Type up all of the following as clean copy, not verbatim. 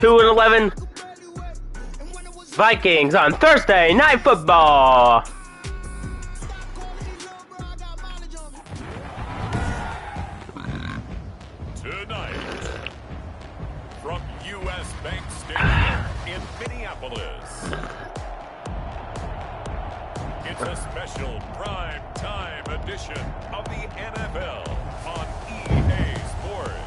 2-11 Vikings on Thursday Night Football. Tonight, from U.S. Bank Stadium in Minneapolis, it's a special prime time edition of the NFL on EA Sports.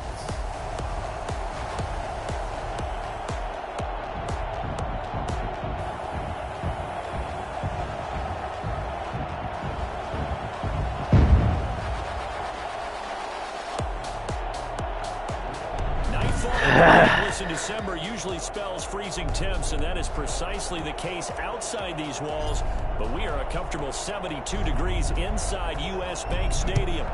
In December usually spells freezing temps, and that is precisely the case outside these walls. But we are a comfortable 72 degrees inside U.S. Bank Stadium.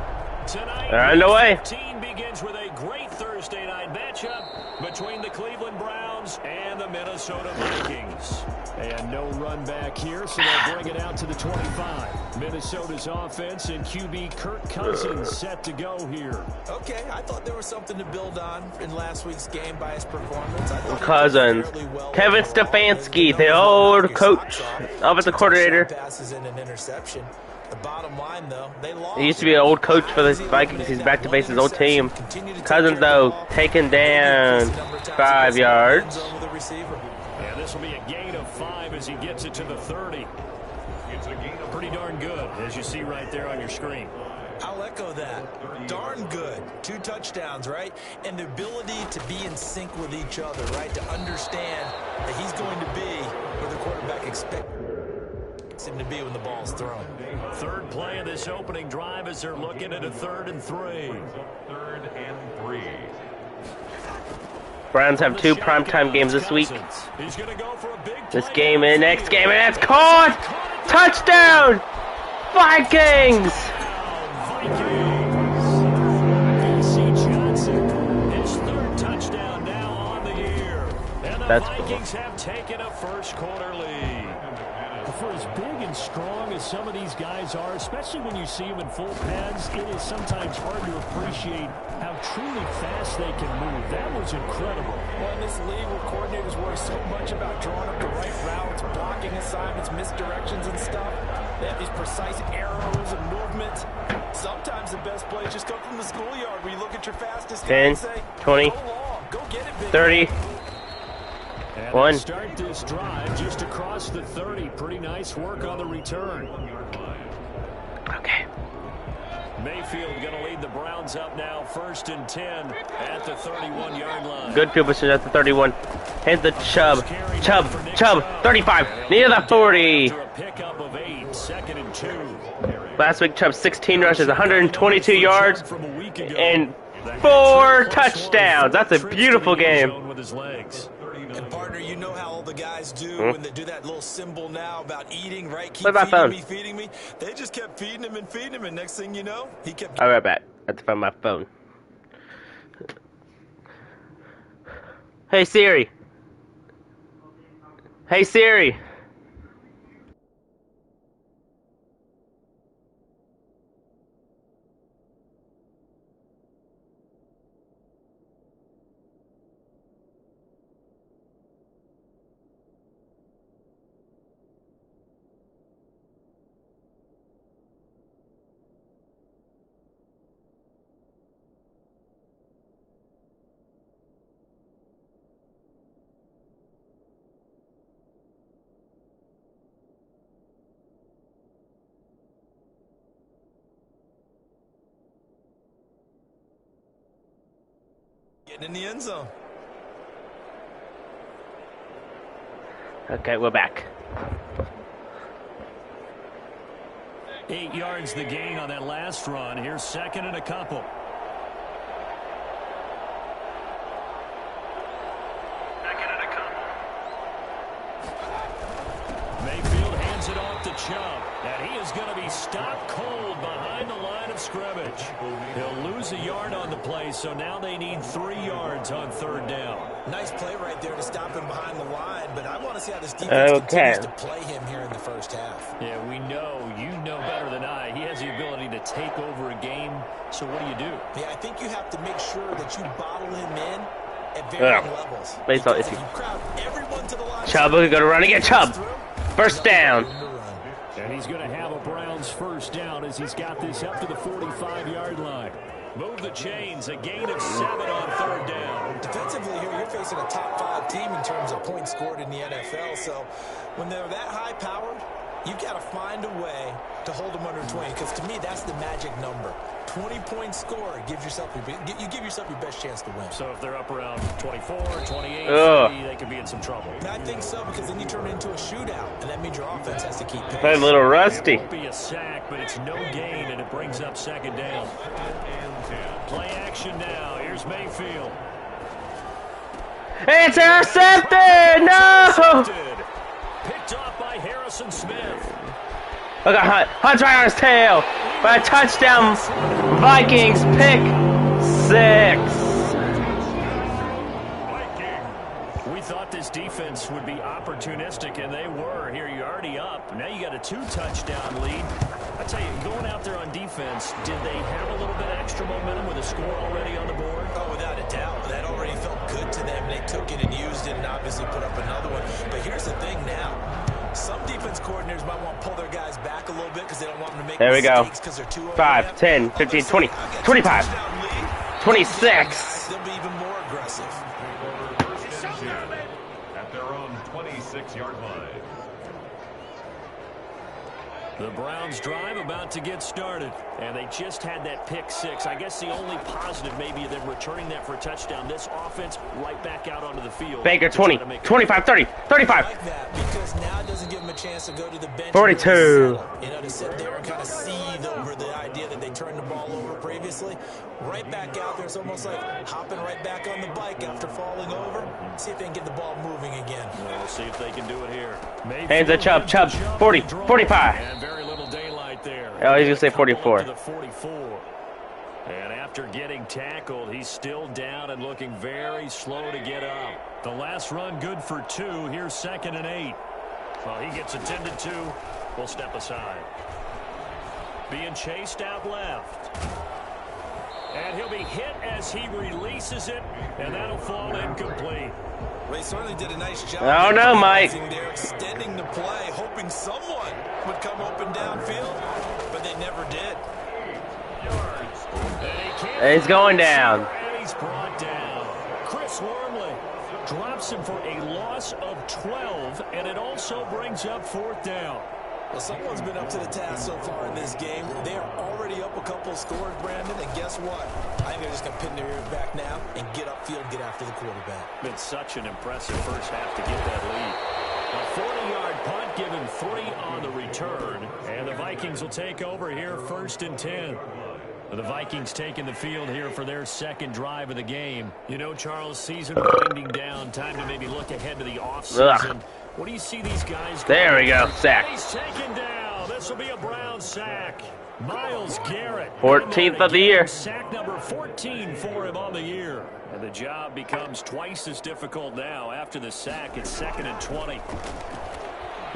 Tonight, underway. 15 begins with a great Thursday night matchup between the Cleveland Browns and the Minnesota Vikings. And no run back here, so they'll bring it out to the 25. Minnesota's offense and QB Kirk Cousins set to go here. Okay, I thought there was something to build on in last week's game by his performance. Cousins. Kevin Stefanski, the old coach, offensive coordinator. Passes in an interception. The bottom line, though, they lost. He used to be an old coach for the Vikings. He's back to base his old team. Cousins, though, taken down 5 yards. Yeah, this will be a gain of 5 as he gets it to the 30. It's a gain of pretty darn good, as you see right there on your screen. I'll echo that. Darn good. 2 touchdowns, right? And the ability to be in sync with each other, right? To understand that he's going to be where the quarterback expects him to be when the ball's thrown. Third play of this opening drive as they're looking at a 3rd and 3. 3rd and 3. Browns have 2 primetime games this week. This game and next game, and it's caught! Touchdown! Vikings! His 3rd touchdown now on the year. And the Vikings have taken a first-quarter lead. For as big and strong as some of these guys are, especially when you see them in full pads, it is sometimes hard to appreciate how truly fast they can move. That was incredible. Well, in this league where coordinators worry so much about drawing up the right routes, blocking assignments, misdirections and stuff, they have these precise arrows and movements. Sometimes the best plays just come from the schoolyard where you look at your fastest guy 10, and say, 20, go get it, big 30. And One. Start this drive just across the 30. Pretty nice work on the return. Okay. Mayfield going to lead the Browns up now, 1st and 10 at the 31-yard line. Good field position at the 31. Hit the Chubb. Chubb. 35. Near the 40. A pickup of 8, 2nd and 2. Last week, Chubb 16 rushes, 122 yards, and 4 touchdowns. That's a beautiful game. With his legs. And partner, you know how all the guys do when they do that little symbol now about eating, right? Keep feeding me. They just kept feeding him, and next thing you know, he kept... I'll be right back. I have to find my phone. Hey, Siri. Hey, Siri. Getting in the end zone. Okay, we're back. 8 yards the gain on that last run. Here's 2nd and a couple. Mayfield hands it off to Chubb, and he is going to be stopped cold behind the line of scrimmage. He'll lose a yard on the play, so now they need 3 yards on 3rd down. Nice play right there to stop him behind the line, but I want to see how this defense continues to play him here in the first half. Yeah, we know, you know better than I. He has the ability to take over a game, so what do you do? Yeah, I think you have to make sure that you bottle him in at varying levels. Baseball Because issue. if you crowd everyone to the line, Chubb is gonna run again. Chubb, first down. And he's going to have a Browns first down as he's got this up to the 45-yard line. Move the chains, a gain of 7 on third down. Defensively here, you're facing a top 5 team in terms of points scored in the NFL. So when they're that high-powered, you got to find a way to hold them under 20. Because to me, that's the magic number. 20-point score gives yourself you give yourself your best chance to win. So if they're up around 24, 28, 30, they could be in some trouble. And I think so, because then you turn it into a shootout, and that means your offense has to keep pace. I'm a little rusty. It won't be a sack, but it's no gain, and it brings up second down. Play action now. Here's Mayfield. It's intercepted! No! Picked off by Harrison Smith. Look at Hunt. Hunt's right on his tail. But a touchdown. Vikings pick 6. We thought this defense would be opportunistic, and they were. Here you're already up. Now you got a 2-touchdown lead. I tell you, going out there on defense, did they have a little bit extra momentum with a score already on the board? Oh, without a doubt. That already felt good to them. They took it and used it and obviously put up another one. But here's the thing now. Some defense coordinators might want to pull their guys back a little bit because they don't want them to make mistakes because they're too 5, 10, 15, 20, 25, 26. They'll be even more aggressive. At their own 26-yard line. The Browns drive about to get started, and they just had that pick 6. I guess the only positive maybe of them returning that for a touchdown. This offense right back out onto the field. Baker 20, 25, 30, 35. I like that because now it doesn't give them a chance to go to the bench. 42. You know, to sit there and kind of seethe over the idea that they turned the ball over previously. Right back out there, it's almost like hopping right back on the bike after falling over. See if they can get the ball moving again. We'll see if they can do it here. Hands of Chubb, 40, 45. And very little daylight there. Oh, he's going to say 44. To the 44. And after getting tackled, he's still down and looking very slow to get up. The last run good for 2. Here's 2nd and 8. Well, he gets attended to. We'll step aside. Being chased out left. And he'll be hit as he releases it, and that'll fall incomplete. Well, he certainly did a nice job. Oh, no, Mike. They're extending the play, hoping someone would come open downfield, but they never did. And he's going down. And he's brought down. Chris Wormley drops him for a loss of 12, and it also brings up 4th down. Well, someone's been up to the task so far in this game. They are already up a couple scores, Brandon, and guess what? I think they're just going to pin their ears back now and get upfield, get after the quarterback. Been such an impressive first half to get that lead. A 40-yard punt given 3 on the return, and the Vikings will take over here 1st and 10. The Vikings taking the field here for their 2nd drive of the game. You know, Charles, season winding down. Time to maybe look ahead to the offseason. What do you see these guys? There we go. Sack. He's taken down. This will be a Brown sack. Myles Garrett. 14th of the year. Sack number 14 for him on the year. And the job becomes twice as difficult now. After the sack, it's 2nd and 20.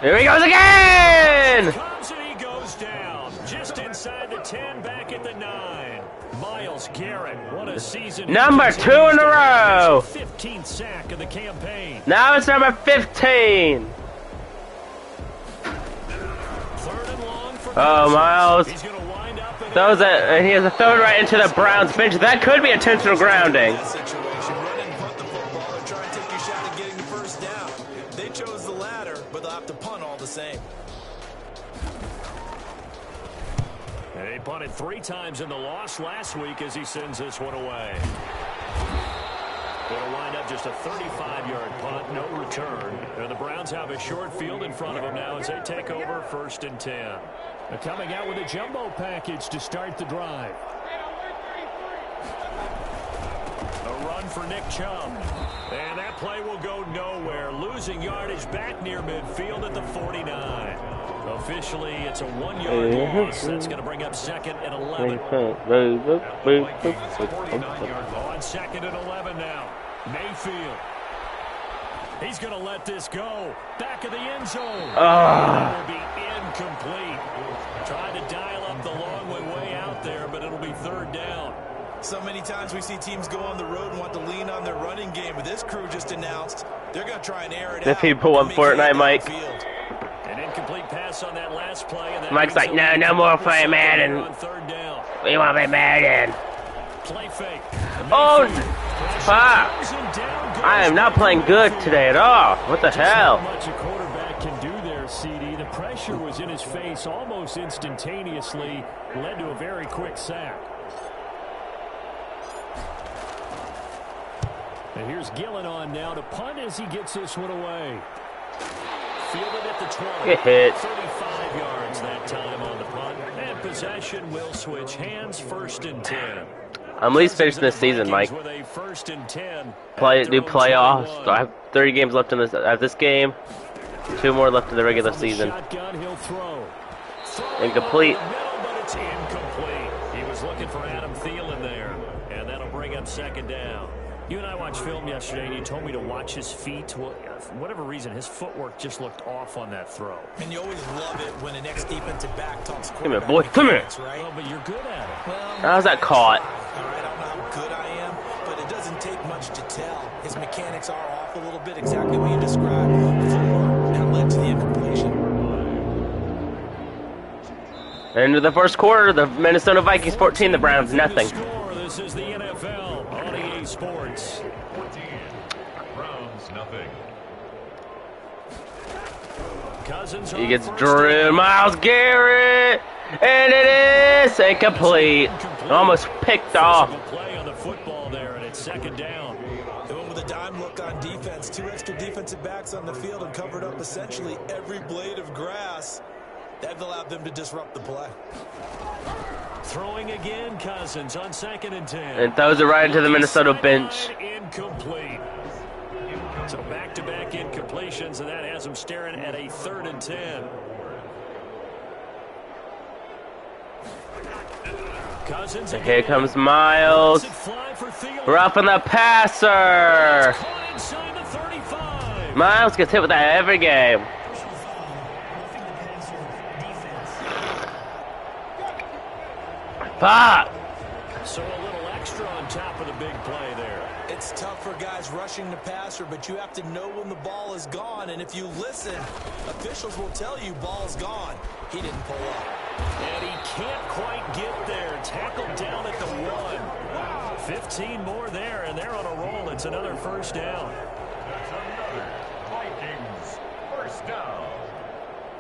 Here he goes again! Comes and he goes down. Just inside the 10, back at the 9. Myles Garrett, what a season. Number 2 in a row. 15th sack of the campaign. Now it's number 15. 3rd and long for Oh, Myles. He's going to wind up He has a throw right into the Browns bench. That could be intentional grounding. That situation, run and punt the football and try and take your shot at getting the first down. They chose the latter, but they'll have to punt all the same. And he punted 3 times in the loss last week as he sends this one away. It'll wind up just a 35-yard punt, no return. And the Browns have a short field in front of them now as they take over 1st and 10. They're coming out with a jumbo package to start the drive. A run for Nick Chubb. And that play will go nowhere. Losing yardage back near midfield at the 49. Officially, it's a 1-yard loss. That's going to bring up 2nd and 11. On 2nd and 11 now. Mayfield. He's going to let this go. Back of the end zone. That will be incomplete. Tried to dial up the long way out there, but it'll be 3rd down. So many times we see teams go on the road and want to lean on their running game, but this crew just announced they're going to try and air it The out. people on Fortnite, Mike. An incomplete pass on that last play. And that Mike's like, no more play Madden. We want to play Madden. Play fake. Oh, fuck. I am not playing good today at all. What the hell? Not much a quarterback can do there, CD. The pressure was in his face almost instantaneously, led to a very quick sack. And here's Gillen on now to punt as he gets this one away. Fielded at the 20. Get hit. 35 yards that time on the punt. And possession will switch hands, 1st and 10. I'm at least finishing this season, Mike. With a 1st and 10. Do playoffs. I have 30 games left in this. I have this game. 2 more left in the regular season. Shotgun, he'll throw. Incomplete. But it's incomplete. He was looking for Adam Thielen there. And that'll bring up 2nd down. You and I watched film yesterday, and you told me to watch his feet. Well, for whatever reason, his footwork just looked off on that throw. And you always love it when an ex-defensive back talks Come here, quarterback boy. Come here. mechanics, right? Well, but you're good at it. Well, How's that caught? all right, I don't know how good I am, but it doesn't take much to tell. His mechanics are off a little bit, exactly what you described before. That led to the incompletion. Into the first quarter, the Minnesota Vikings 14, the Browns nothing. This is the NFL on EA Sports. 14. Browns nothing. Cousins He gets drilled. Myles Garrett, and it is incomplete. Almost picked off. Play on the football there, and it's 2nd down. They went with a dime look on defense. 2 extra defensive backs on the field and covered up essentially every blade of grass. That allowed them to disrupt the play. Throwing again, Cousins on 2nd and 10. And throws it right into the Minnesota bench. Incomplete. So back-to-back incompletions, and that has him staring at a 3rd and 10. Cousins And here comes Miles. Roughing the passer. Miles gets hit with that every game. Fuck. So a little extra on top of the big play there. It's tough for guys rushing the passer, but you have to know when the ball is gone. And if you listen, officials will tell you ball's gone. He didn't pull up. And he can't quite get there. Tackled down at the 1. 15 more there, and they're on a roll. It's another 1st down. That's another Vikings 1st down.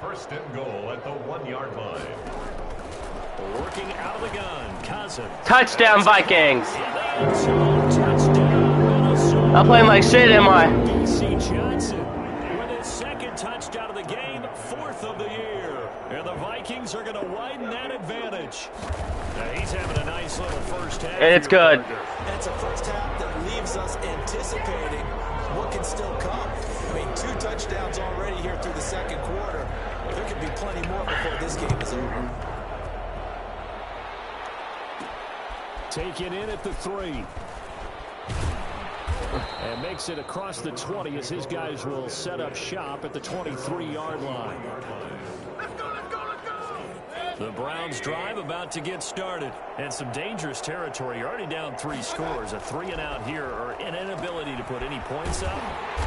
1st and goal at the 1-yard line. Working out of the gun, Cousins. Touchdown, Vikings. Touchdown, I'm playing like shit, am I? B.C. Johnson with his 2nd touchdown of the game, 4th of the year. And the Vikings are going to widen that advantage. Now he's having a nice little first half. And it's good. And it's a first half that leaves us anticipating what can still come. I mean, 2 touchdowns already here through the 2nd quarter. There could be plenty more before this game is over. Taken in at the 3. And makes it across the 20 as his guys will set up shop at the 23-yard line. The Browns drive about to get started. And some dangerous territory. You're already down 3 scores. A 3-and-out here, or an inability to put any points up.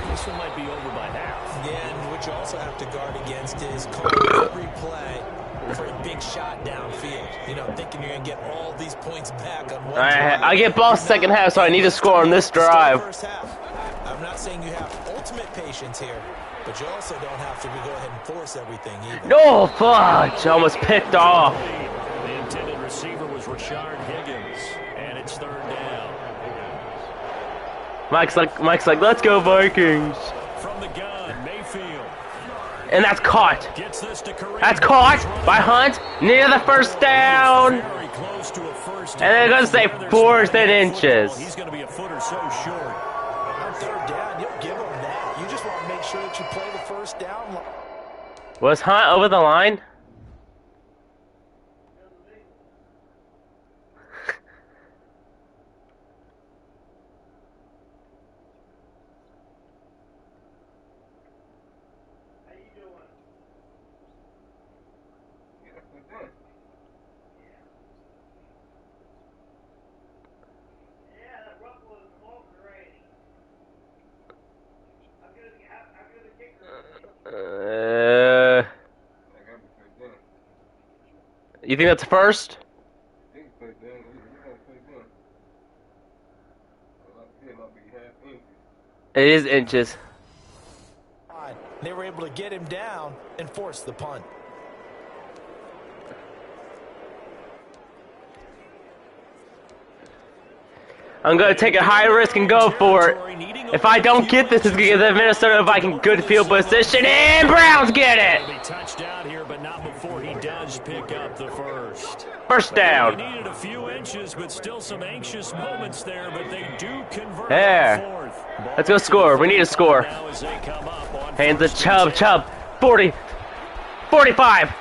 This one might be over by half. Yeah, and what you also have to guard against is calling every play for a big shot downfield. You know, thinking you're going to get all these points back on one drive. I get ball 2nd half, so I need to score on this drive. First half. I'm not saying you have ultimate patience here, but you also don't have to go ahead and force everything either. No, fudge. Almost picked off. The intended receiver was Rashard Higgins, and it's 3rd down. Mike's like, let's go Vikings. From the gun, Mayfield. And that's caught. Gets this to Kareem. That's caught by Hunt near the 1st down. Very close to a 1st And they're going to say 4th and inches. He's going to be a foot or so short. On 3rd down, you'll give them that. You just want to make sure that you play the 1st down. Was Hunt over the line? You think that's first? It is inches. They were able to get him down and force the punt. I'm going to take a high risk and go for it. If I don't get this, it's going to give the Minnesota Vikings good field position, and Browns get it! Touchdown here, but not before he does pick up the first. First down. He needed a few inches, but still some anxious moments there, but they do convert There. fourth. Let's go score. We need a score. Hands to Chubb. Chubb. 40. 45.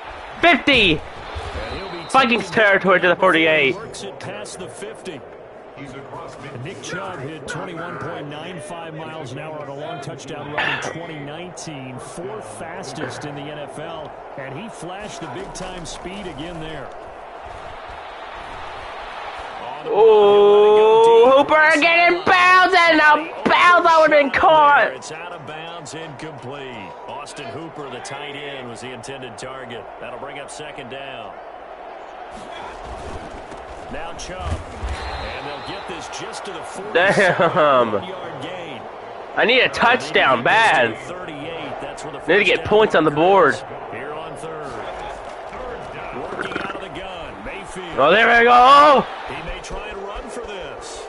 50. Vikings territory to the 48. Works it past the 50. Nick Chubb hit 21.95 miles an hour on a long touchdown run in 2019, fourth fastest in the NFL, and he flashed the big-time speed again there. Oh, Hooper getting bounds, and a bounce that would have been caught. It's out of bounds, incomplete. Austin Hooper, the tight end, was the intended target. That'll bring up second down. Now Chubb. And they'll get this just to the 47 Damn. yard gain. I need a touchdown bad. 38. That's where the Need to get points on the board. Here on third. Working out of the gun. Mayfield. Oh, there we go. Oh. He may try and run for this.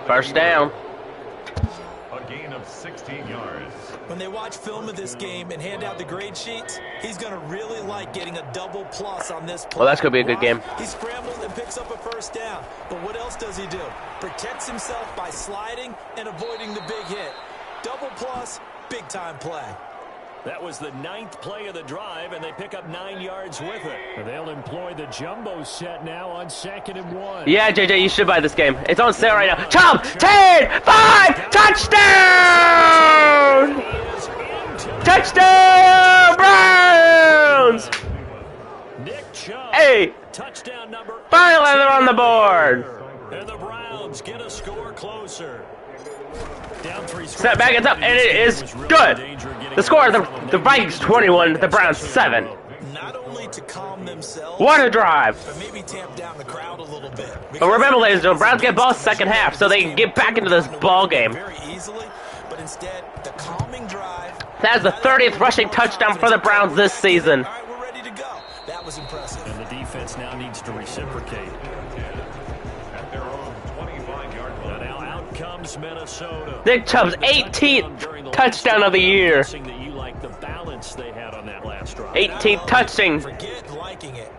First down. A gain of 16 yards. When they watch film of this game and hand out the grade sheets, he's going to really like getting a double plus on this play. Well, that's going to be a good game. He scrambles and picks up a first down. But what else does he do? Protects himself by sliding and avoiding the big hit. Double plus, big-time play. That was the 9th play of the drive, and they pick up 9 yards with it. They'll employ the jumbo set now on 2nd and 1. Yeah, JJ, you should buy this game. It's on sale right now. Chubb, 10, 5, touchdown! Touchdown, Browns! Nick Chubb, Hey, touchdown number 8. finally they're on the board. And the Browns get a score closer. Down 3 Set back, it's up, and it is good. The score, the Vikings 21, the Browns 7. Not only to calm themselves, What a drive. but maybe tamp down the crowd a little bit. But remember, ladies and gentlemen, Browns get ball second half, so they can get back into this ball game. Very easily, but instead, the calming drive. That is the 30th rushing touchdown for the Browns this season. All right, we're ready to go. That was impressive. And the defense now needs to reciprocate. At their own 25-yard line. Now out comes Minnesota. Nick Chubb's 18th touchdown of the year. That you like the balance they had on that last drive. 18th touching. Forget liking it.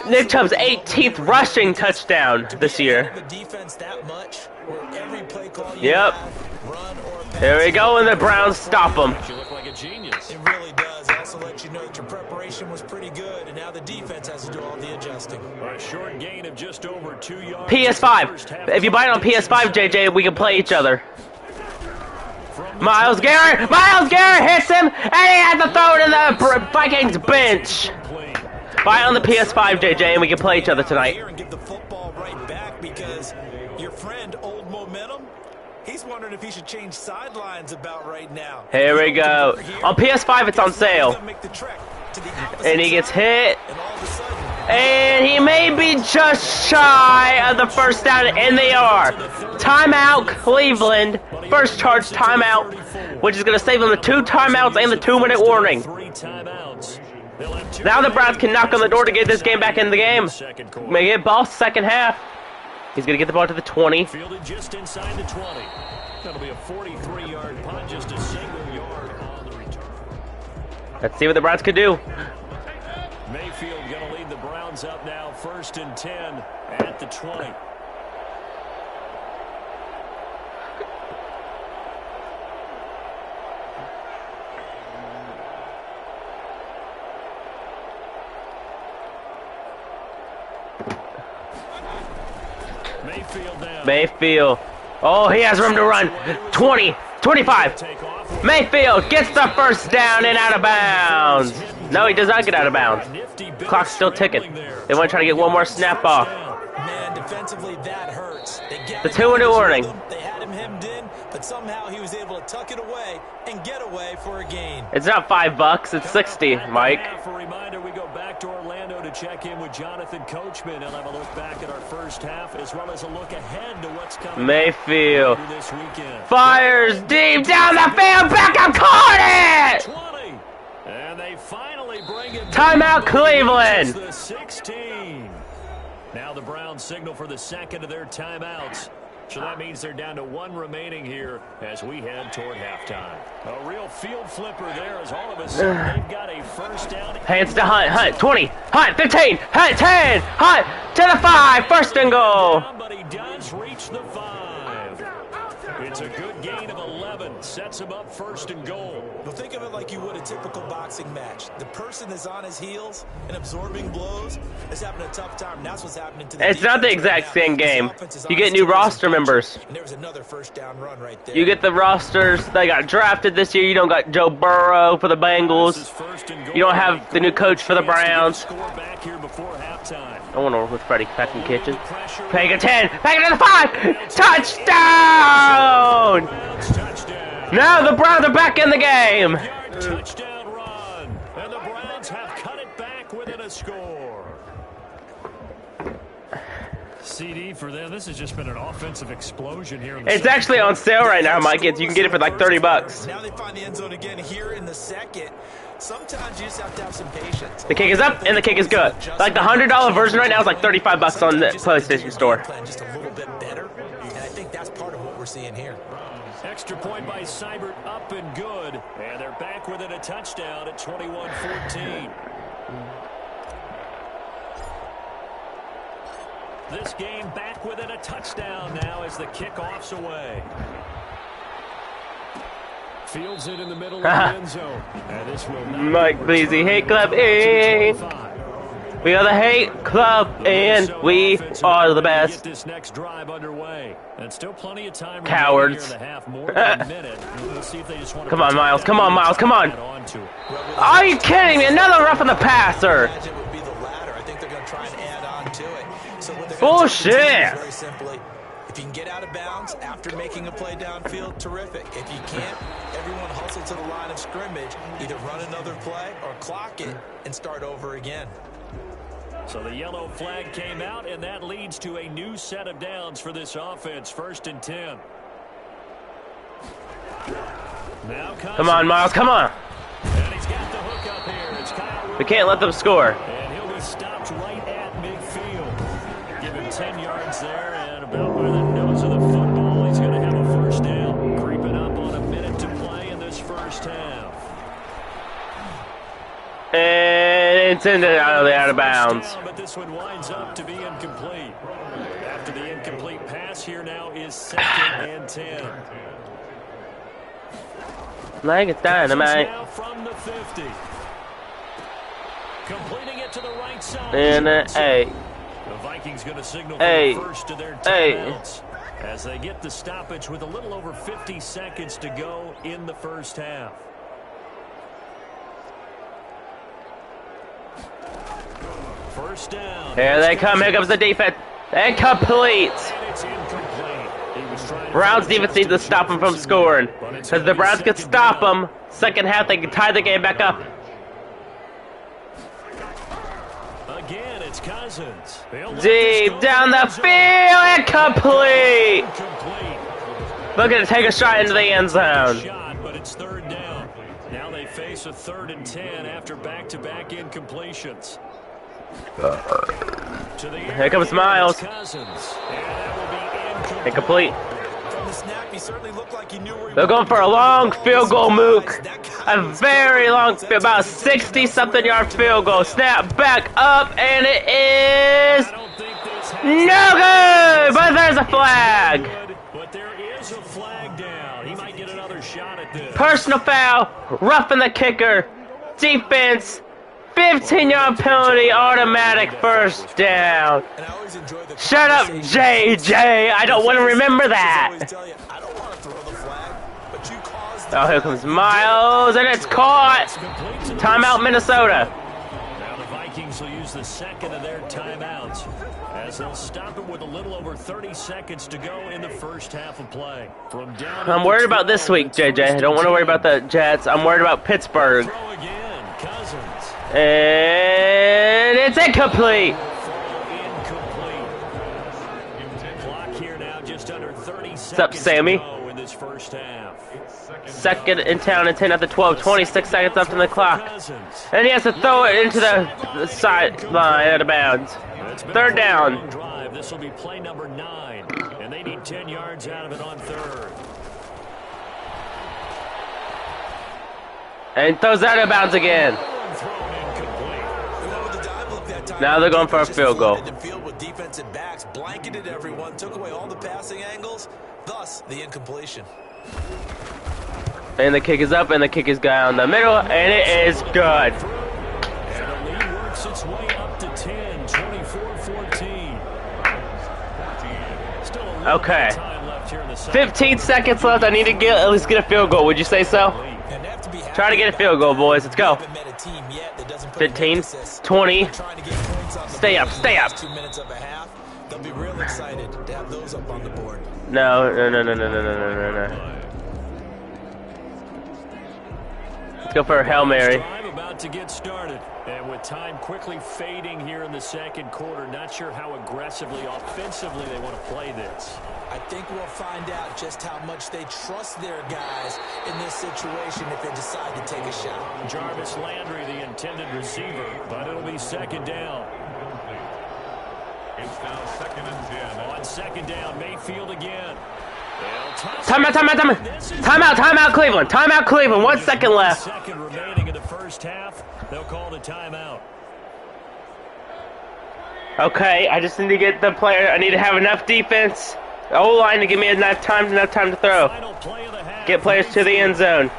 Nick Chubb's 18th rushing touchdown this year. The defense that much, where every play call you Yep. have, run or pass. Here we go, and the Browns stop them. You look like a genius. It really does. It also lets you know that your preparation was pretty good, and now the defense has to do all the adjusting. A short gain of just over 2 yards. PS5. If you buy it on PS5, JJ, we can play each other. Myles Garrett hits him, and he has to throw it in the Vikings bench. Buy it on the PS5, JJ, and we can play each other tonight. Here and give the football right back because your friend, Old Momentum, he's wondering if he should change sidelines about right now. Here we go. On PS5, it's on sale. And he gets hit. And he may be just shy of the first down, and they are. Timeout, Cleveland. First charge timeout, which is going to save them the 2 timeouts and the 2-minute warning. Now the Browns can knock on the door to get this game back in the game. May get ball second half. He's going to get the ball to the 20. Fielded just inside the 20. That'll be a 43-yard punt, just a single yard on the return. Let's see what the Browns could do. Mayfield going to lead the Browns up now, 1st and 10 at the 20. Mayfield. Oh, he has room to run. 20, 25. Mayfield gets the first down and out of bounds. No, he does not get out of bounds. Clock's still ticking. They want to try to get one more snap off. Man, defensively, that hurts. The 2-minute warning. They had him hemmed in, but but somehow he was able to tuck it away and get away for a gain. It's not $5, it's 60, Mike. For a reminder, we go back to Orlando to check in with Jonathan Coachman. He'll have a look back at our first half as well as a look ahead to what's coming Mayfield this weekend. fires deep down the field. Beckham caught it. 20. And they finally bring it. Timeout, Cleveland. The 16. Now the Browns signal for the second of their timeouts. So that means they're down to one remaining here as we head toward halftime. A real field flipper there as all of a sudden they've got a first down. Hands to Hunt. Hunt 20. Hunt 15. Hunt 10. Hunt to the 5. First and goal. But he does reach the 5. It's a good gain of 11. Sets him up first and goal. Well, think of it like you would a typical boxing match. The person that's on his heels and absorbing blows is having a tough time. That's what's happening to the It's not the exact same game. You get new roster members. And there was another first down run right there. You get the rosters that got drafted this year. You don't got Joe Burrow for the Bengals. You don't have the new coach for the Browns. I want to work with Freddie back in the kitchen. Peg a 10. Peg it to the 5. Touchdown! Now the Browns are back in the game. Touchdown run. And the Browns have cut it back within a score. CD for them. This has just been an offensive explosion here. It's actually on sale right now, Mike. You can get it for like $30. Now they find the end zone again here in the second. Sometimes you just have to have some patience. The kick is up and the kick is good. Like the $100 version right now is like $35 on the PlayStation Store. Just a little bit better, and I think that's part of what we're seeing here. Extra point by Seibert, up and good. And they're back within a touchdown at 21-14. This game back within a touchdown now as the kickoff's away. Fields it in the middle of the end zone. And this will not Mike Bleasy, Hate Club in. We are the Hate Club and we are the best. Get this next drive underway. And still plenty of time. Cowards. More than a minute. We'll see if they just want to Come on, Miles. Come on, Miles. Come on. Are you kidding me? Another roughing the passer. I would be the latter. I think they're going to try and add on to it. So what they're Bullshit. very simply, if you can get out of bounds after making a play downfield, terrific. If you can't, everyone hustle to the line of scrimmage, either run another play or clock it and start over again. So the yellow flag came out, and that leads to a new set of downs for this offense. 1st and 10. Now come on, Miles. Come on. And he's got the hook up here. It's Kyle. We can't let them score. And he'll be stopped right at midfield. Give him 10 yards there, and about by the nose of the football, he's going to have a first down. Creeping up on a minute to play in this first half. And it's out of bounds. But this one winds up to be incomplete. After the incomplete pass, here now is 2nd and 10. Like it's dynamite. Now from the 50. Completing it to the right side. And The Vikings going to signal for the first to their timeouts as they get the stoppage with a little over 50 seconds to go in the first half. First down. Here they come. Here comes the defense. Incomplete. Browns defense needs to stop them from scoring. Because the Browns could stop them. Second half, they can tie the game back up. Again, it's Cousins. Deep down the field. Incomplete. Looking to take a shot into the end zone. But it's 3rd down. Now they face a 3rd and 10 after back-to-back incompletions. Here comes Miles. Incomplete. They're going for a long field goal, Mook. A very long, about 60-something yard field goal. Snap back up, and it is no good. But there's a flag. But there is a flag down. He might get another shot at this. Personal foul, roughing the kicker. Defense. 15-yard penalty, automatic first down. Shut up, JJ. I don't want to remember that. Oh, here comes Miles, and it's caught. Timeout, Minnesota. Now the Vikings Vikings will use the second of their timeouts as they'll stop it with a little over 30 seconds to go in the first half of play. From down I'm worried about this week, JJ. I don't want to worry about the Jets. I'm worried about Pittsburgh. Throw again, Cousins. And it's incomplete. Clock here now just under 30 seconds What's up, Sammy? to go in this first half. Second in town and 10 at the 12. 26 seconds left on the clock. And he has to throw it into the sideline out of bounds. Third down. Drive. This will be play number 9, and they need 10 yards out of it on third. And throws out of bounds again. Now they're going for a field goal. With defensive backs, blanketed everyone, took away all the passing angles, thus the incompletion. And the kick is up, and the kick is down the middle, and it is good. And the lead works its way up to 10, 24-14. Still a little Okay. bit of time left here in the second. 15 seconds left. I need to at least get a field goal. Would you say so? Try to get a field goal, boys. Let's go. 15, 20. Stay up, stay up. 2 minutes of a half. They'll be real excited to have those up on the board. No. Let's go for a Hail Mary. Drive about to get started. And with time quickly fading here in the second quarter, not sure how aggressively, offensively they want to play this. I think we'll find out just how much they trust their guys in this situation if they decide to take a shot. Jarvis Landry, the intended receiver, but it'll be second down. It's now 2nd and 10. On second down, Mayfield again. Timeout, Cleveland. Timeout, Cleveland. 1 second left. Second remaining in the first half. They'll call the timeout. Okay, I just need to get the player. I need to have enough defense, O-line to give me enough time to throw. Final play of the half. Get players to the end zone.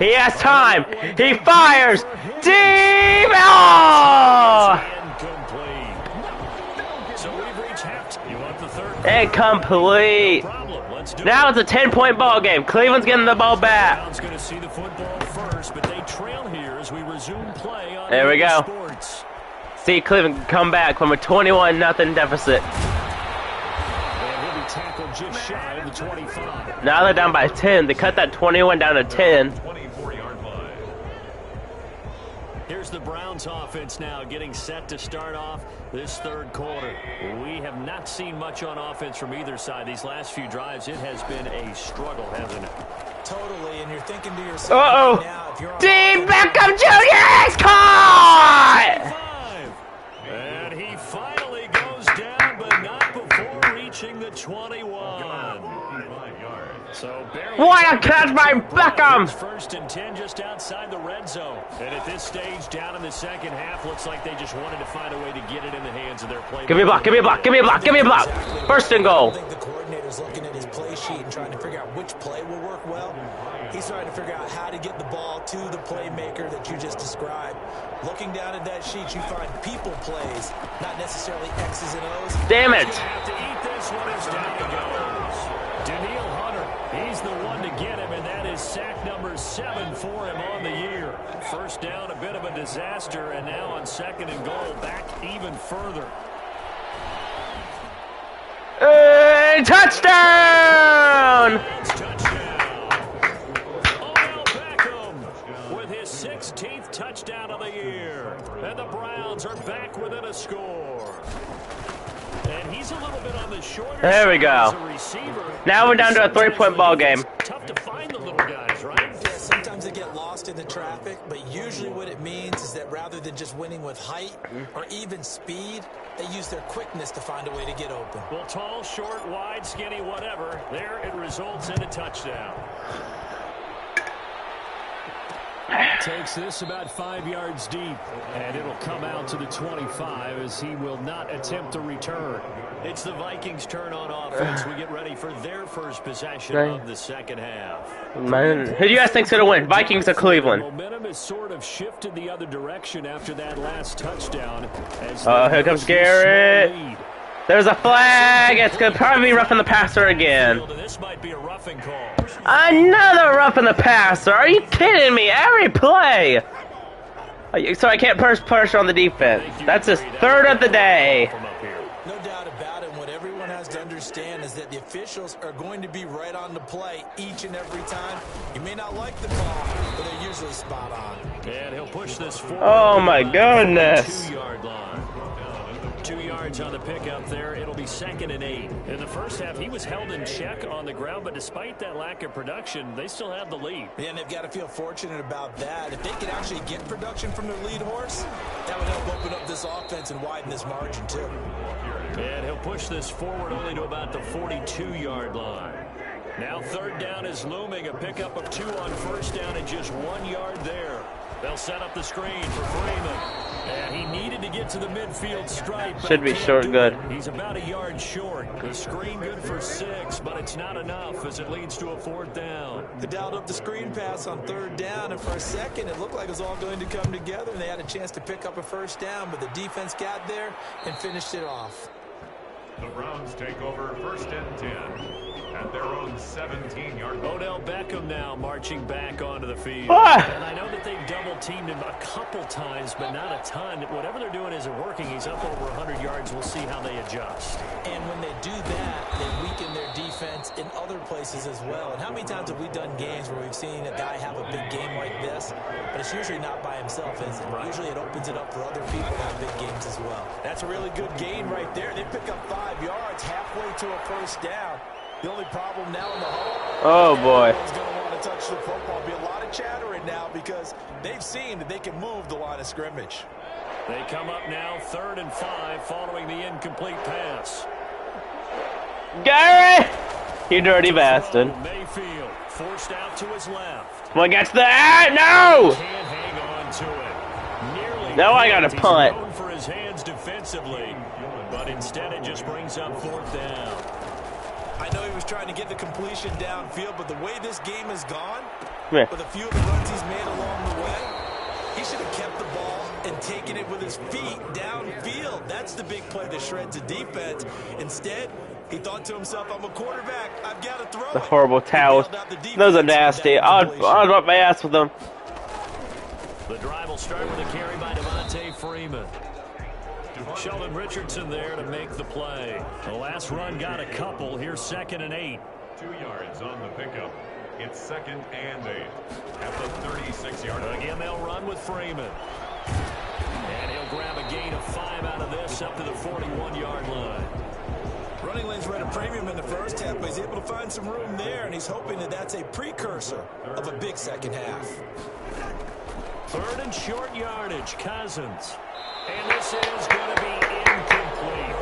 He has time. He fires. Deep. Oh! Incomplete. So we've reached half. You want the third? Incomplete. Now it's a 10-point ball game. Cleveland's getting the ball back. Brown's going to see the football first, but they trail here as we resume play on There we go. Sports. See Cleveland come back from a 21-0 deficit. And he'll be tackled just shy of the 25. Now they're down by 10. They cut that 21 down to 10. 24-yard line. Here's the Browns offense now getting set to start off this third quarter. We have not seen much on offense from either side. These last few drives, it has been a struggle, hasn't it? Totally, and you're thinking to yourself, Uh-oh. now, if you're on Dean offense, Beckham Jr. is caught! And he finally goes down, but not before reaching the 21. So What a catch by Beckham! First and 10 just outside the red zone. And at this stage, down in the second half, looks like they just wanted to find a way to get it in the hands of their play. Give me a block, give me a block, give me a block, give me a block. First and goal. I think the coordinator's looking at his play sheet and trying to figure out which play will work well. He's trying to figure out how to get the ball to the playmaker that you just described. Looking down at that sheet, you find people plays, not necessarily X's and O's. Damn it. Have to eat this one as down it goes. Daniil Hunter, he's the one to get him, and that is sack number 7 for him on the year. First down, a bit of a disaster, and now on second and goal, back even further. Touchdown! Touchdown. Odell Beckham with his 16th touchdown of the year. And the Browns are back within a score. And he's a little bit on the shorter There we side go. as a receiver. Now we're down to a 3-point ball game. Tough to find the little guys, right? Yeah, sometimes they get lost in the traffic, but usually what it means is that rather than just winning with height or even speed, they use their quickness to find a way to get open. Well, tall, short, wide, skinny, whatever. There it results in a touchdown. Takes this about 5 yards deep, and it'll come out to the 25 as he will not attempt to return. It's the Vikings' turn on offense. We get ready for their first possession of the second half. Man, who do you guys think's gonna win? Vikings or Cleveland? Momentum has sort of shifted the other direction after that last touchdown. Here comes Garrett. There's a flag. It's gonna probably be roughing the passer again. This might be a roughing call. Another roughing the passer. Are you kidding me? Every play. So I can't pressure on the defense. That's his third of the day. No doubt about it. What everyone has to understand is that the officials are going to be right on the play each and every time. You may not like the call, but they're usually spot on. And he'll push this forward. Oh my goodness. 2-yard line. 2 yards on the pickup there. It'll be 2nd and 8. In the first half, he was held in check on the ground, but despite that lack of production, they still have the lead. Yeah, and they've got to feel fortunate about that. If they could actually get production from their lead horse, that would help open up this offense and widen this margin too. And he'll push this forward only to about the 42-yard line. Now 3rd down is looming. A pickup of 2 on 1st down and just 1 yard there. They'll set up the screen for Freeman. And he needed to get to the midfield stripe. Should be short good. He's about a yard short. The screen good for 6, but it's not enough as it leads to a 4th down. They dialed up the screen pass on 3rd down, and for a second it looked like it was all going to come together, and they had a chance to pick up a 1st down, but the defense got there and finished it off. The Browns take over 1st and 10 at their own 17-yard line. Odell Beckham now marching back onto the field. And I know that they've double-teamed him a couple times, but not a ton. Whatever they're doing isn't working. He's up over 100 yards. We'll see how they adjust. And when they do that, they weaken their defense in other places as well. And how many times have we done games where we've seen a guy have a big game like this, but it's usually not by himself, is it? Right. Usually it opens it up for other people to have big games as well. That's a really good gain right there. They pick up 5 yards halfway to a 1st down. The only problem now in the huddle, oh boy, is going to want to touch the football. Be a lot of chattering now because they've seen that they can move the line of scrimmage. They come up now 3rd and 5 following the incomplete pass. Gary, you dirty bastard. Mayfield forced out to his left. Come on, get to that. No. Can't hang on to it. Nearly. Now I got to punt. He's known for his hands defensively, but instead it just brings up 4th down. I know he was trying to get the completion downfield, but the way this game has gone, Yeah. with a few of the runs he's made along the way, he should have kept the ball and taken it with his feet downfield. That's the big play that shreds a defense. Instead, he thought to himself, I'm a quarterback. I've got to throw The it. horrible towels. Those are nasty. I'd wipe my ass with them. The drive will start with a carry by Devontae Freeman. Sheldon Richardson there to make the play. The last run got a couple. Here's 2nd and 8. 2 yards on the pickup. It's 2nd and 8 at the 36-yard line. Again, they'll run with Freeman. And he'll grab a gain of 5 out of this up to the 41-yard line. Running lanes were at a premium in the first half, but he's able to find some room there, and he's hoping that that's a precursor of a big second half. 3rd and short yardage, Cousins. And this is going to be incomplete.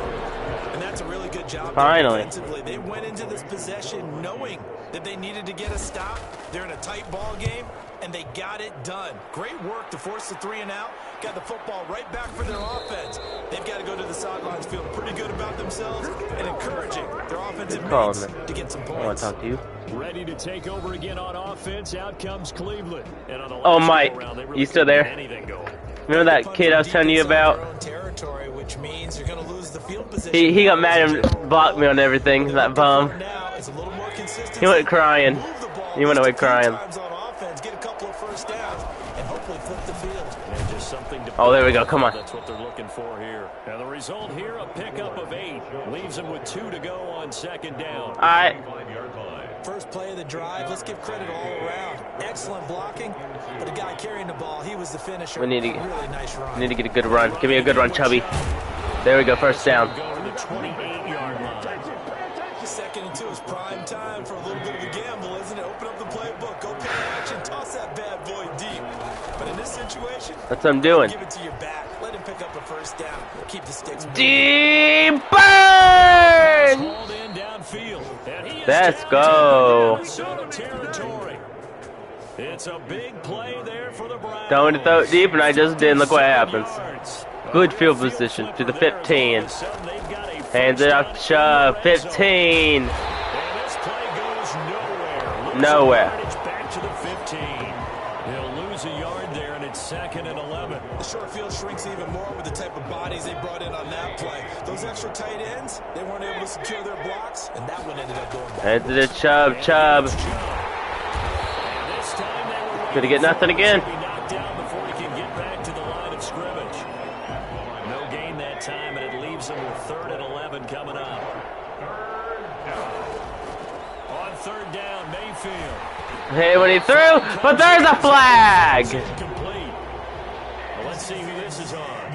And that's a really good job. Finally. Defensively. They went into this possession knowing that they needed to get a stop. They're in a tight ball game, and they got it done. Great work to force the 3 and out. Got the football right back for their offense. They've got to go to the sidelines feeling pretty good about themselves and encouraging their offensive mates to get some points. I want to talk to you. Ready to take over again on offense. Out comes Cleveland. And on the Oh, Mike, you still there? Remember that kid I was telling you about? He got mad and blocked me on everything, that bum. He went crying. He went away crying. Oh, there we go. Come on. That's what they're looking for here. And the result here, a pickup of 8. Leaves them with 2 to go on 2nd down. All right. First play of the drive. Let's give credit all around. Excellent blocking, but the guy carrying the ball, he was the finisher. We need to, really nice run. need to get a good run. Give me a good run, Chubby. There we go. 1st down. Go to the 28-yard line. 2nd and 2 is prime time for a little bit of a gamble, isn't it? Open up the playbook. Go play action. Toss that bad boy deep. But in this situation, that's what I'm doing. Give it to your back. Let him pick up a 1st down. Keep the sticks moving. Deep burn! Let's go. It's a big play there for the Browns. Don't want to throw it deep, and I just did. Look what happens. Good field position to the 15. Hands it off to Chubb. 15. Nowhere. Back to the 15. He'll lose a yard there, and it's 2nd and 11. The short field shrinks even more with the type of bodies they brought in on that play. Those extra tight ends, they weren't able to secure their blocks, and that one ended up going back. Hands it to Chubb. Gonna get nothing again. Knocked down before he can get back to the Mayfield. Hey, when he threw, but there's a flag. Well, let's see who this is on.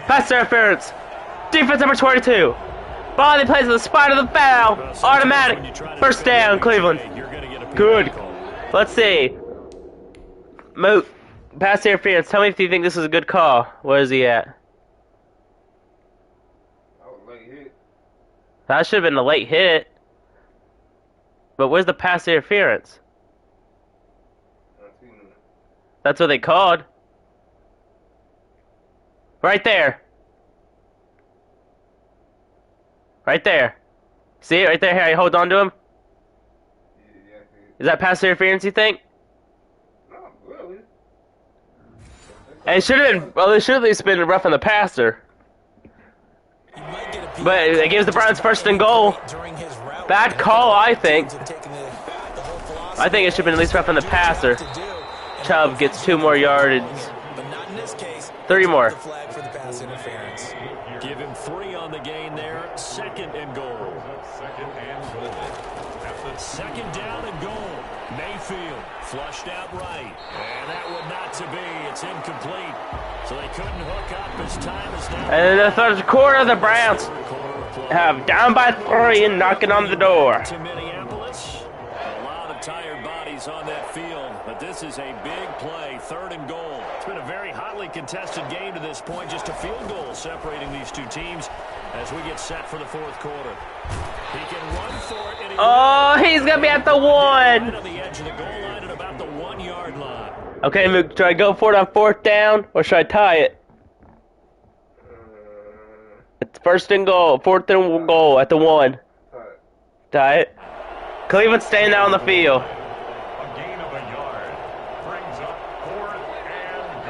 Pass interference. Defense number 22. Ball they plays at the spot of the foul. Automatic. First down, Cleveland. Good. Let's see. Moot. Pass interference. Tell me if you think this is a good call. Where is he at? That should have been a late hit. But where's the pass interference? That's what they called. Right there. Right there. See it right there? Here, I hold on to him. Is that pass interference, you think? Not really. And it should have been, well, it should at least been rough on the passer. But it gives the Browns first and goal. Bad call, I think. I think it should have been at least rough on the passer. Chubb gets 2 more yardage. 3 more. Give him 3 on the gain there. 2nd and goal. 2nd down and goal. Mayfield flushed out right. And that would not to be. It's incomplete. So they couldn't hook up as time is down. And in the third quarter, the Browns have down by 3 and knocking on the door. To Minneapolis. A lot of tired bodies on that field. But this is a big play. 3rd and goal. It's been a very hotly contested game to this point. Just a field goal separating these two teams as we get set for the 4th quarter. He can run for it. Oh, he's going to be at the 1. Right on the edge of the goal line at about the 1-yard line. Okay, Mook, should I go for it on 4th down, or should I tie it? It's 1st and goal, 4th and goal at the 1. Tie it. Cleveland staying out on the field. A gain of a yard brings up 4th and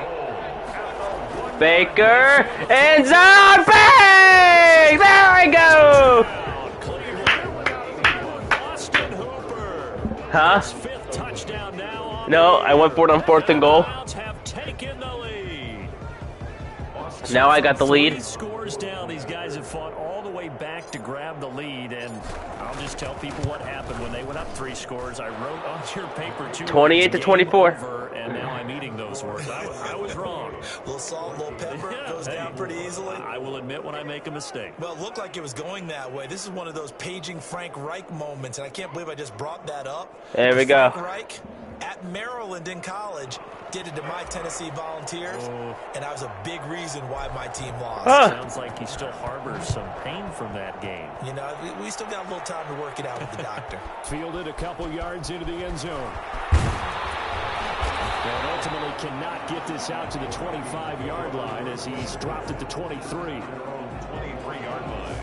goal. Baker, end zone, bang! There we go! Huh? No, I went for it on 4th and goal. Now I got the lead. Scores down. These guys have fought all the way back to grab the lead, and I'll just tell people what happened when they went up 3 scores. I wrote on your paper 28 to 24. And now I'm eating those words. I was wrong. Little salt, little pepper, goes down pretty easily. I will admit when I make a mistake. Well, it looked like it was going that way. This is one of those paging Frank Reich moments, and I can't believe I just brought that up. There we go. Frank Reich at Maryland in college did it to my Tennessee Volunteers, and that was a big reason why my team lost. Sounds like he still harbors some pain from that game. You know, we still got a little time to work it out with the doctor. Fielded a couple yards into the end zone. And ultimately cannot get this out to the 25-yard line as he's dropped at the 23. 23-yard line.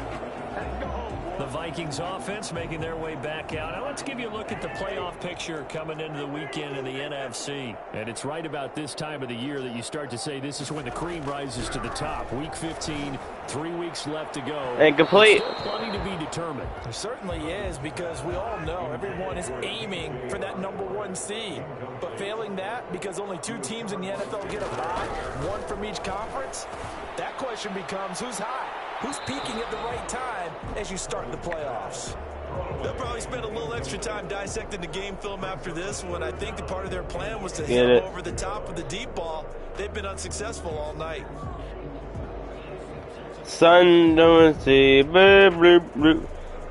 The Vikings offense making their way back out. Now let's give you a look at the playoff picture coming into the weekend in the NFC. And it's right about this time of the year that you start to say this is when the cream rises to the top. Week 15, 3 weeks left to go. Incomplete. Still plenty to be determined. There certainly is, because we all know everyone is aiming for that #1 seed. But failing that, because only 2 teams in the NFL get a bye, 1 from each conference, that question becomes who's hot? Who's peaking at the right time as you start the playoffs? They'll probably spend a little extra time dissecting the game film after this one. I think the part of their plan was to hit over the top with the deep ball. They've been unsuccessful all night.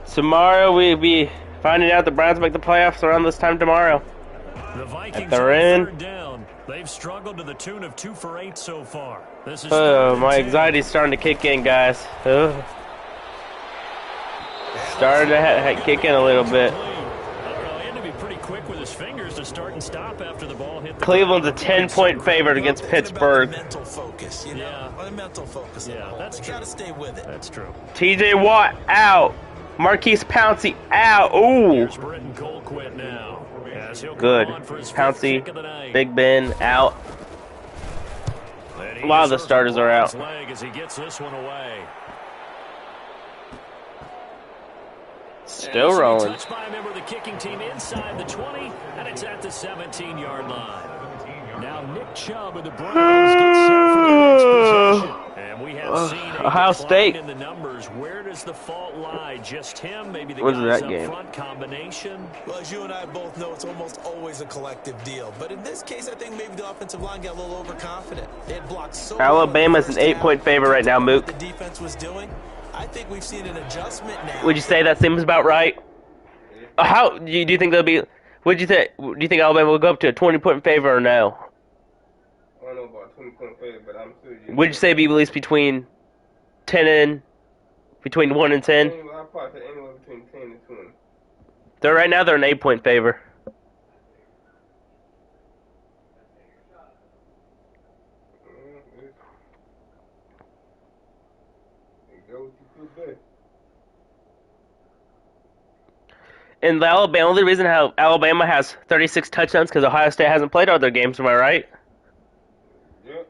Tomorrow we'll be finding out the Browns make the playoffs around this time tomorrow. The Vikings they're in. 3rd down. They've struggled to the tune of 2 for 8 so far. This is my anxiety's starting to kick in, guys. Starting to kick in a little bit. He had to be pretty quick with his fingers to start and stop after the ball hit the Cleveland's a 10-point favorite against Pittsburgh. Mental focus, you know? A mental focus. Yeah, that's true. Got to stay with it. That's true. TJ Watt out. Marquise Pouncey out. Ooh. Here's Britton Colquitt now. Good. Pouncey, Big Ben out. A lot of the starters are out. As he gets this one away. Still rolling. Touched by a member of the kicking team inside the 20, and it's at the 17-yard line. Now Nick Chubb of the Browns gets set for the next possession. And we have seen a Ohio State in the numbers. Where does the fault lie? Just him? Maybe the What's guys that up game? front combination? Well, as you and I both know, it's almost always a collective deal. But in this case, I think maybe the offensive line got a little overconfident. They had blocked so Alabama's an 8-point favorite right now, Mook. What the defense was doing. I think we've seen an adjustment now. Would you say that seems about right? How do you think they'll be? Would you think? Do you think Alabama will go up to a 20-point favor or no? I don't know about 20-point favorite, but I'm sure Would you say be at least between 1 and 10? I'll probably say anywhere between 10 and 20. They're right now they're an 8-point favor. And the only reason how Alabama has 36 touchdowns because Ohio State hasn't played all their games. Am I right? Yep.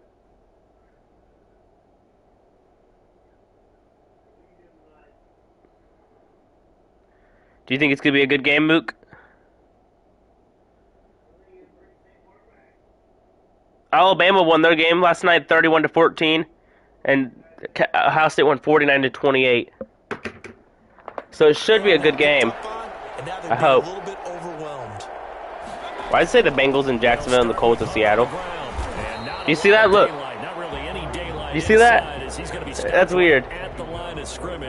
Do you think it's gonna be a good game, Mook? Alabama won their game last night, 31-14, and Ohio State won 49-28. So it should be a good game. I hope. Why did I say the Bengals in Jacksonville and the Colts in Seattle? Do you see that? Look. Do you see that? That's weird.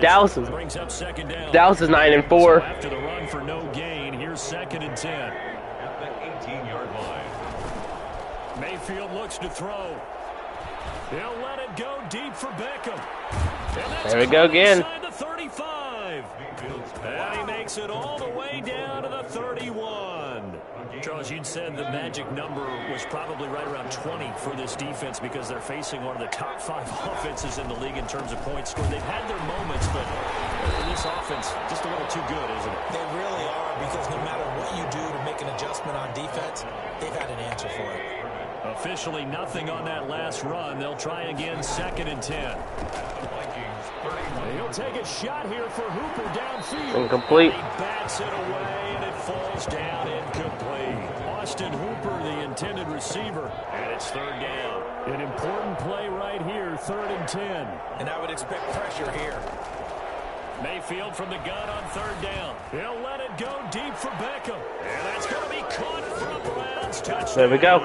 Dallas is 9-4. After the run for no gain, here's 2nd and 10. At the 18-yard line. Mayfield looks to throw. He'll let it go deep for Beckham. There we go again. The 35. And he makes it all the way down to the 31. Charles, you'd said the magic number was probably right around 20 for this defense because they're facing one of the top 5 offenses in the league in terms of points scored. They've had their moments, but this offense just a little too good, isn't it? They really are, because no matter what you do to make an adjustment on defense, they've had an answer for it. Officially nothing on that last run. They'll try again, 2nd and 10. He'll take a shot here for Hooper downfield. Incomplete. He bats it away, and it falls down incomplete. Austin Hooper, the intended receiver, and it's 3rd down. An important play right here, 3rd and 10. And I would expect pressure here. Mayfield from the gun on 3rd down. He'll let it go deep for Beckham. And that's going to be caught for a Browns touchdown. There we go.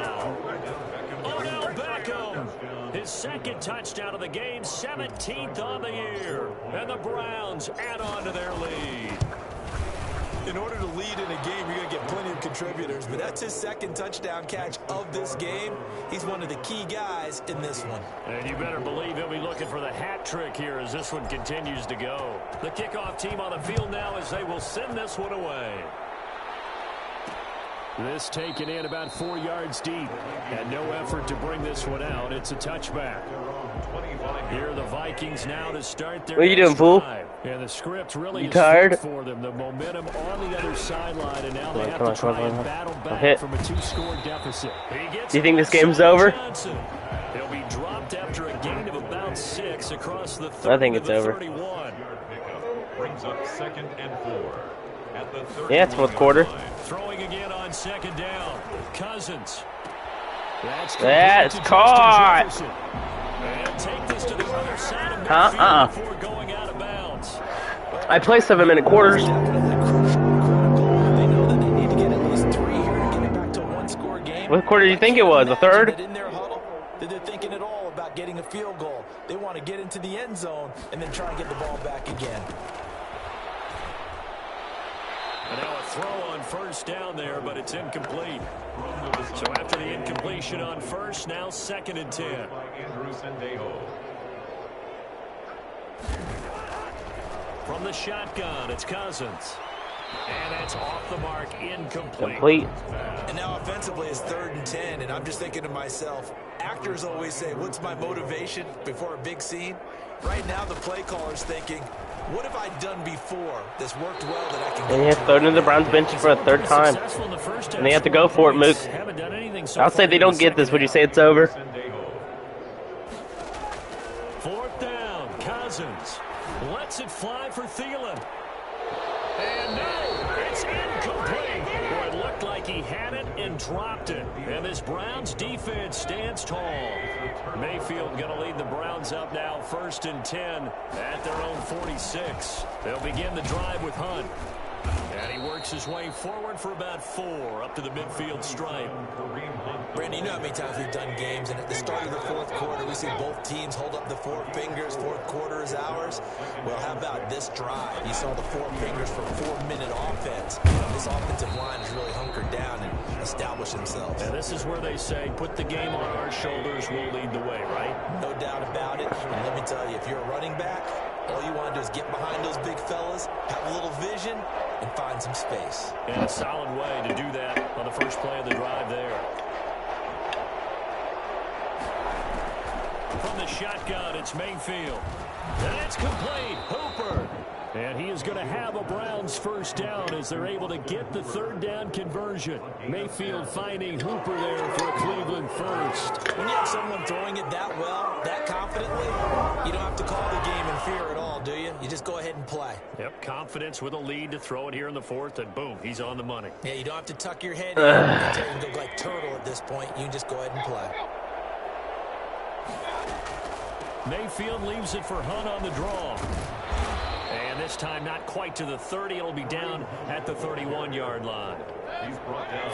Odell Beckham. His 2nd touchdown of the game, 17th on the year. And the Browns add on to their lead. In order to lead in a game, you're going to get plenty of contributors, but that's his 2nd touchdown catch of this game. He's one of the key guys in this one. And you better believe he'll be looking for the hat trick here as this one continues to go. The kickoff team on the field now as they will send this one away. This taken in about 4 yards deep. And no effort to bring this one out. It's a touchback. Here are the Vikings now to start their What are you doing, fool? And the script really You is tired? for them. The momentum on the other sideline, and now they have Come to on, try come on, and come on. battle I'll back hit. from a 2-score deficit. Do you think this game's over? Johnson. He'll be dropped after a gain of about 6 across the 30 I think it's to the over. 31. Brings up 2nd and 4. At the Yeah, it's 4th quarter. Throwing again on 2nd down. Cousins. That's caught. And take this to the other side of Huh? midfield before going out of bounds. I play 7-minute quarters. They know that they need to get at least 3 here to get it back to a 1-score game. What quarter do you think it was? The 3rd? In their huddle, that they're thinking at all about getting a field goal. They want to get into the end zone and then try and get the ball back again. And now a throw on 1st down there, but it's incomplete. So after the incompletion on 1st, now 2nd and 10. From the shotgun, it's Cousins. And that's off the mark, incomplete. Complete. And now offensively it's 3rd and 10, and I'm just thinking to myself, actors always say, what's my motivation before a big scene? Right now the play caller's thinking, what have I done before that's worked well that I can And he has thrown in the Browns bench for a 3rd time. And they have to go for it, Mook. I'll say they don't get this. Would you say it's over? 4th down, Cousins lets it fly for Thielen. And no, it's incomplete. Well, it looked like he had it and dropped it. And this Browns defense stands tall. Mayfield going to lead the Browns up now 1st and 10 at their own 46. They'll begin the drive with Hunt. And he works his way forward for about 4 up to the midfield stripe. Brandon, you know how many times we've done games, and at the start of the 4th quarter, we see both teams hold up the 4 fingers, 4th quarter is ours. Well, how about this drive? You saw the 4 fingers for 4-minute offense. This offensive line has really hunkered down and established themselves. And this is where they say, put the game on our shoulders, we'll lead the way, right? No doubt about it. And let me tell you, if you're a running back, all you want to do is get behind those big fellas, have a little vision, and find some space. And a solid way to do that on the first play of the drive there. From the shotgun, it's Mayfield. And it's complete. Hooper. And he is going to have a Browns first down as they're able to get the 3rd down conversion. Mayfield finding Hooper there for a Cleveland first. When you have someone throwing it that well, that confidently, you don't have to call the game in fear at all, do you? You just go ahead and play. Yep, confidence with a lead to throw it here in the 4th, and boom, he's on the money. Yeah, you don't have to tuck your head in and go like turtle at this point. You can just go ahead and play. Mayfield leaves it for Hunt on the draw. And this time not quite to the 30. It'll be down at the 31-yard line.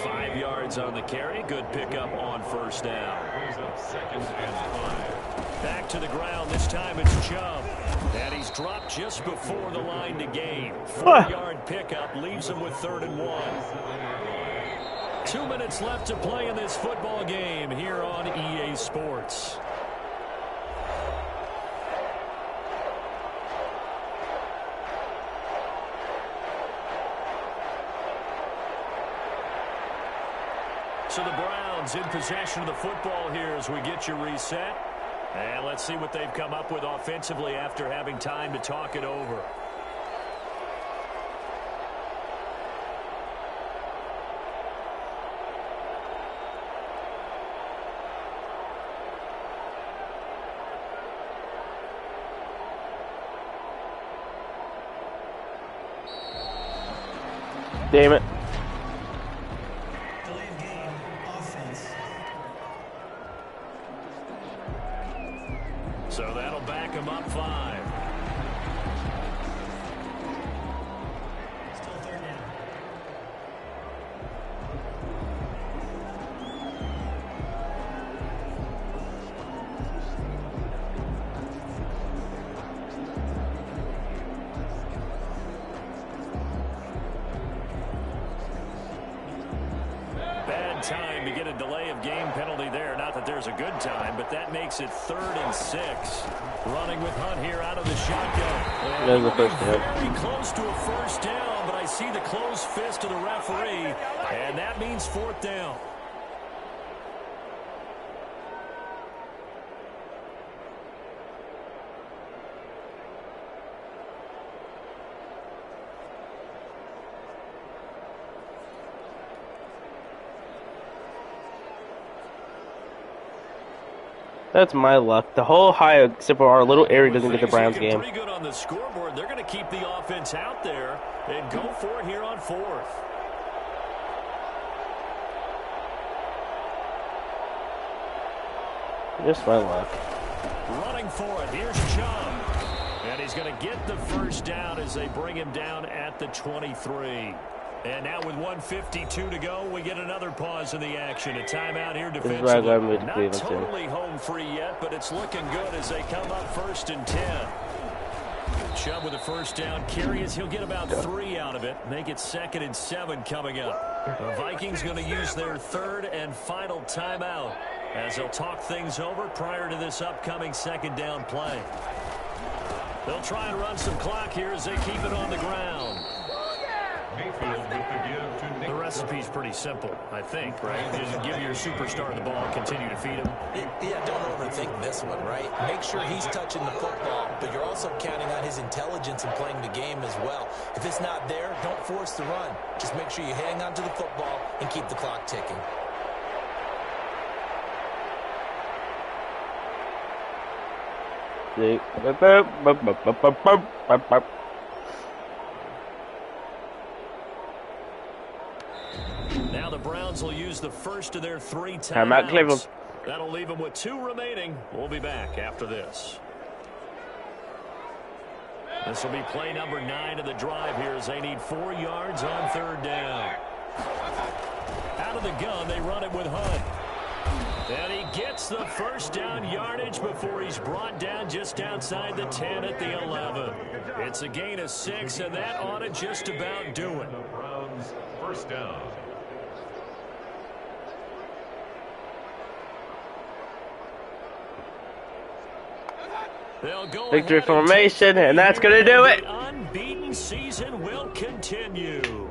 5 yards on the carry. Good pickup on 1st down. Back to the ground. This time it's Chubb. And he's dropped just before the line to gain. 4-yard pickup leaves him with 3rd and 1. 2 minutes left to play in this football game here on EA Sports. So the Browns in possession of the football here as we get you reset. And let's see what they've come up with offensively after having time to talk it over. Damn it. So that'll back him up 5. Still 3rd down. Bad time to get a delay of game penalty there. Not that there's a good time, but that makes it 3rd and 6. Running with Hunt here out of the shotgun. There's the first down. Very close to a first down, but I see the closed fist of the referee, and that means 4th down. That's my luck. The whole high, except for our little area, doesn't get the Browns game. Pretty good on the scoreboard. They're going to keep the offense out there and go for it here on 4th. Just my luck. Running for it. Here's Chubb. And he's going to get the first down as they bring him down at the 23. And now with 1:52 to go, we get another pause in the action. A timeout here defensively. Not totally home free yet, but it's looking good as they come up 1st and 10. Chubb with a first down carry as he'll get about 3 out of it. Make it 2nd and 7 coming up. The Vikings going to use their 3rd and final timeout as they'll talk things over prior to this upcoming 2nd down play. They'll try and run some clock here as they keep it on the ground. The recipe's pretty simple, I think, right? Just give your superstar the ball and continue to feed him. Yeah, don't overthink this one, right? Make sure he's touching the football, but you're also counting on his intelligence in playing the game as well. If it's not there, don't force the run. Just make sure you hang on to the football and keep the clock ticking. Now Now the Browns will use the first of their 3 Timeout, Cleveland. timeouts. That'll leave them with 2 remaining. We'll be back after this. This will be play number 9 of the drive here as they need 4 yards on 3rd down. Out of the gun, they run it with Hunt. And he gets the first down yardage before he's brought down just outside the 10 at the 11. It's a gain of 6, and that ought to just about do it. Browns first down. They'll go Victory ahead and formation, take and that's going to do it. The unbeaten season will continue.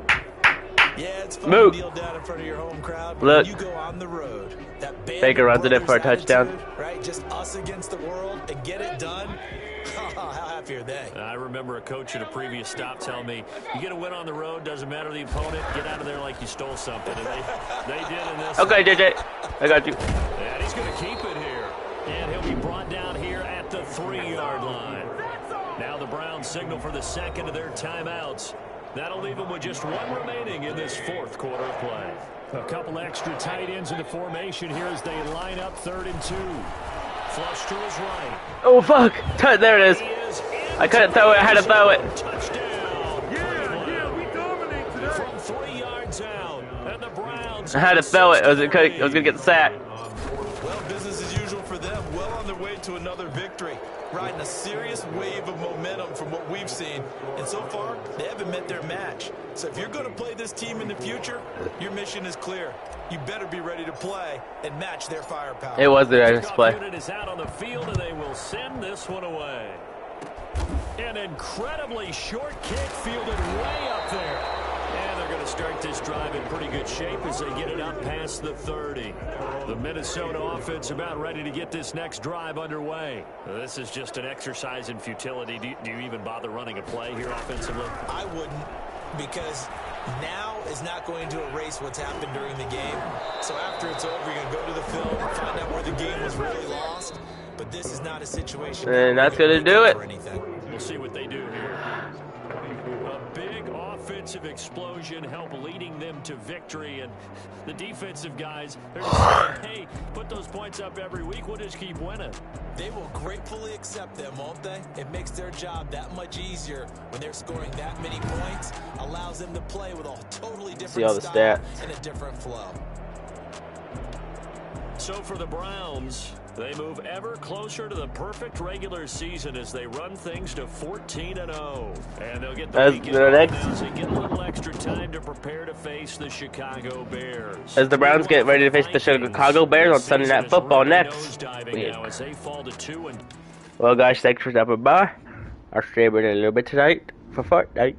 Yeah, it's fun Move. to kneel down in front of your home crowd, but Look. when you go on the road, that band Baker of runs it in for a brothers touchdown. attitude, right? Just us against the world and get it done. How happy are they? I remember a coach at a previous stop telling me, you get a win on the road, doesn't matter the opponent, get out of there like you stole something. And they did in this. Okay, JJ. I got you. And he's going to keep it here. And he'll be brought down here at the 3-yard line. Now the Browns signal for the second of their timeouts. That'll leave them with just 1 remaining in this 4th quarter of play. A couple extra tight ends in the formation here as they line up 3rd and 2. Flush to his right. Oh, fuck. There it is. He is I couldn't throw it. I had to throw it. Touchdown. Yeah, we dominate today. From 3 yards out. And the Browns. I had to throw it. I was going to get sacked. Well, business as usual for them. Well on their way to another victory. Riding a serious wave of momentum from what we've seen. And so far, they haven't met their match. So if you're going to play this team in the future, your mission is clear. You better be ready to play and match their firepower. It was the nice play. Unit is out on the field, and they will send this one away. An incredibly short kick fielded way up there. And they're going to start this drive in pretty good shape as they get it up past the 30. The Minnesota offense about ready to get this next drive underway. This is just an exercise in futility. Do you even bother running a play here offensively? I wouldn't, because now is not going to erase what's happened during the game. So after it's over, you're going to go to the film and find out where the game was really lost. But this is not a situation. And that's going to do it. We'll see what they do here. A big offensive explosion help leading them to victory, and the defensive guys, they're just saying, hey, put those points up every week, we'll just keep winning. They will gratefully accept them, won't they? It makes their job that much easier when they're scoring that many points. Allows them to play with a totally different See all the style stats. and a different flow. So for the Browns, they move ever closer to the perfect regular season as they run things to 14-0. And they'll get the As weekend the off next- now as they get a little extra time to prepare to face the Chicago Bears. As the Browns get ready to face the Chicago Bears on Sunday Night Football next week. Now as they fall to 2 and Well, guys, thanks for stopping by. I'll stream it a little bit tonight for Fortnite.